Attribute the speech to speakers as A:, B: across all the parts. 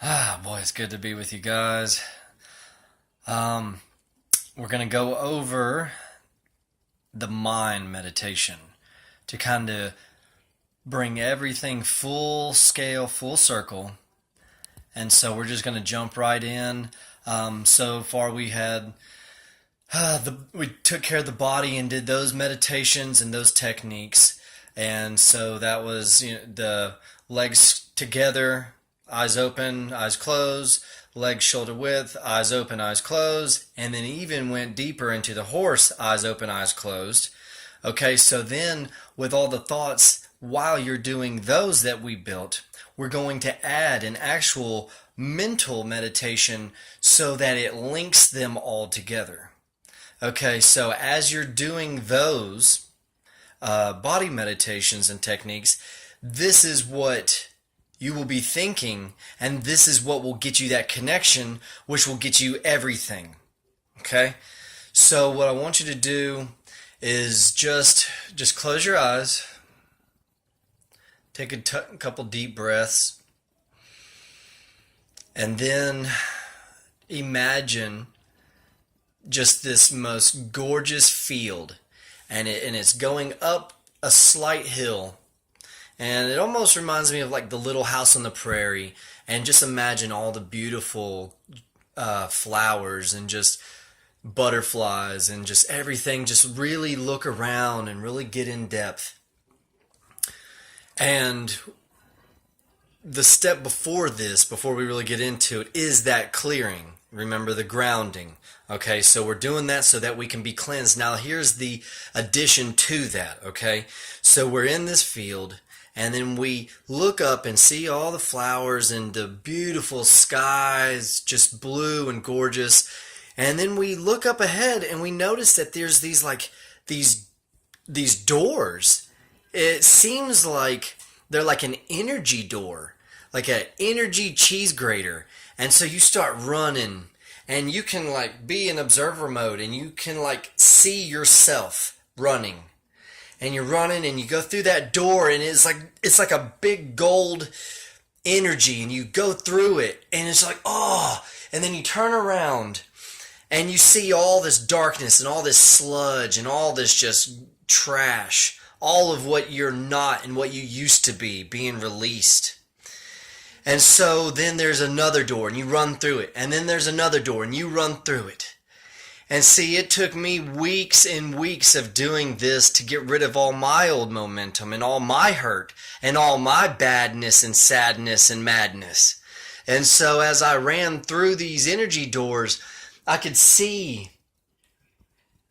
A: Ah, boy, it's good to be with you guys. Um, we're going to go over the mind meditation to kind of bring everything full scale, full circle. And so we're just going to jump right in. So far, we had we took care of the body and did those meditations and those techniques. And so that was the legs together, eyes open, eyes closed, legs shoulder width, eyes open, eyes closed, and then even went deeper into the horse, eyes open, eyes closed. Okay, so then with all the thoughts while you're doing those that we built, we're going to add an actual mental meditation so that it links them all together. Okay, so as you're doing those body meditations and techniques, this is what you will be thinking, and this is what will get you that connection, which will get you everything. Okay? So what I want you to do is just close your eyes, take a couple deep breaths, and then imagine just this most gorgeous field, and it's going up a slight hill, and it almost reminds me of like the Little House on the Prairie. And just imagine all the beautiful flowers and just butterflies and just everything. Just really look around and really get in depth. And the step before this, before we really get into it, is that clearing. Remember the grounding. Okay, so we're doing that so that we can be cleansed. Now here's the addition to that, okay? So we're in this field, and then we look up and see all the flowers and the beautiful skies, just blue and gorgeous. And then we look up ahead and we notice that there's these doors. It seems like they're like an energy door, like an energy cheese grater. And so you start running, and you can like be in observer mode, and you can like see yourself running. And you're running and you go through that door, and it's like a big gold energy, and you go through it, and it's like, oh, and then you turn around and you see all this darkness and all this sludge and all this just trash, all of what you're not and what you used to be being released. And so then there's another door, and you run through it. And then there's another door, and you run through it. And see, it took me weeks and weeks of doing this to get rid of all my old momentum and all my hurt and all my badness and sadness and madness. And so as I ran through these energy doors, I could see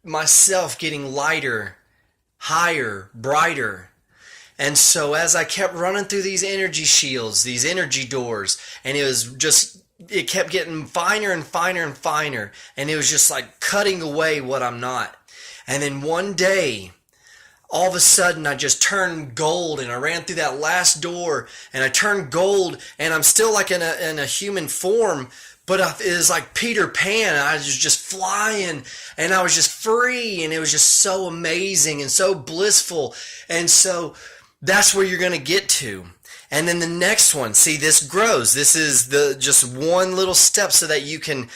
A: myself getting lighter, higher, brighter. And so as I kept running through these energy shields, these energy doors, and it kept getting finer and finer and finer, and it was just like cutting away what I'm not. And then one day, all of a sudden, I just turned gold, and I ran through that last door, and I turned gold, and I'm still like in a human form, but it was like Peter Pan. I was just flying, and I was just free, and it was just so amazing and so blissful. And so that's where you're going to get to. And then the next one, see, this grows. This is just one little step so that you can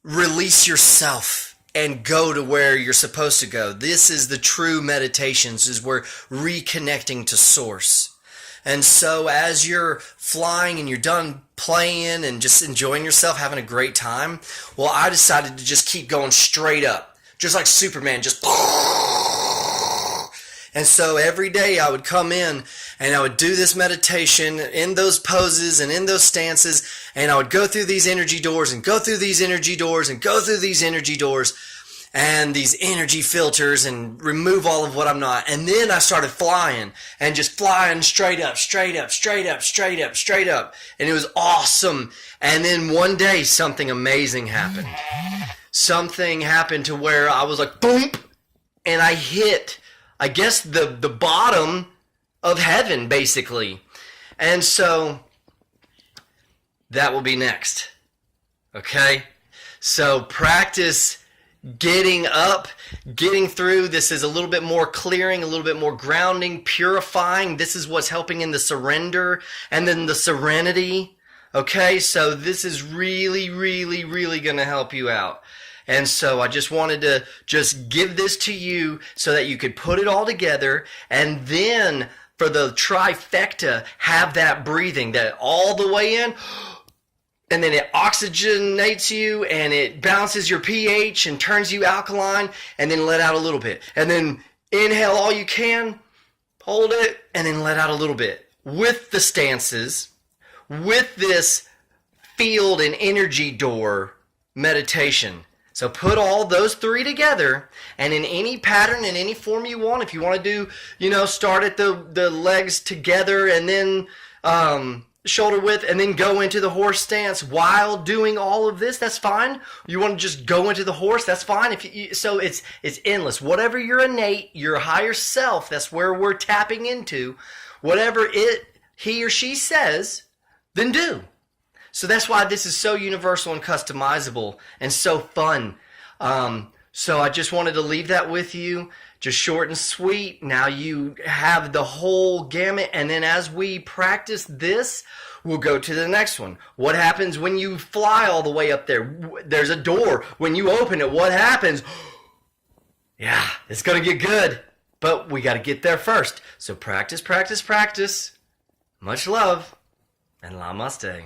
A: release yourself and go to where you're supposed to go. This is the true meditations, is we're reconnecting to source. And so as you're flying and you're done playing and just enjoying yourself, having a great time, well, I decided to just keep going straight up, just like Superman, just... And so every day I would come in and I would do this meditation in those poses and in those stances, and I would go through these energy doors and go through these energy doors and go through these energy doors and these energy filters and remove all of what I'm not. And then I started flying and just flying straight up, straight up, straight up, straight up, straight up. And it was awesome. And then one day something amazing happened. Something happened to where I was like, boom, and I hit, I guess, the bottom of heaven, basically. And so that will be next. Okay? So practice getting up, getting through. This is a little bit more clearing, a little bit more grounding, purifying. This is what's helping in the surrender and then the serenity. Okay, so this is really, really, really going to help you out. And so I just wanted to just give this to you so that you could put it all together, and then for the trifecta, have that breathing that all the way in, and then it oxygenates you and it balances your pH and turns you alkaline, and then let out a little bit. And then inhale all you can, hold it, and then let out a little bit. With the stances, with this field and energy door meditation. So put all those three together, and in any pattern, in any form you want. If you want to do, start at the legs together and then shoulder width, and then go into the horse stance while doing all of this, that's fine. You want to just go into the horse, that's fine. So it's endless. Whatever your innate, your higher self, that's where we're tapping into. Whatever he or she says, then do. So that's why this is so universal and customizable and so fun. So I just wanted to leave that with you. Just short and sweet. Now you have the whole gamut. And then as we practice this, we'll go to the next one. What happens when you fly all the way up there? There's a door. When you open it, what happens? Yeah, it's going to get good. But we got to get there first. So practice, practice, practice. Much love and namaste.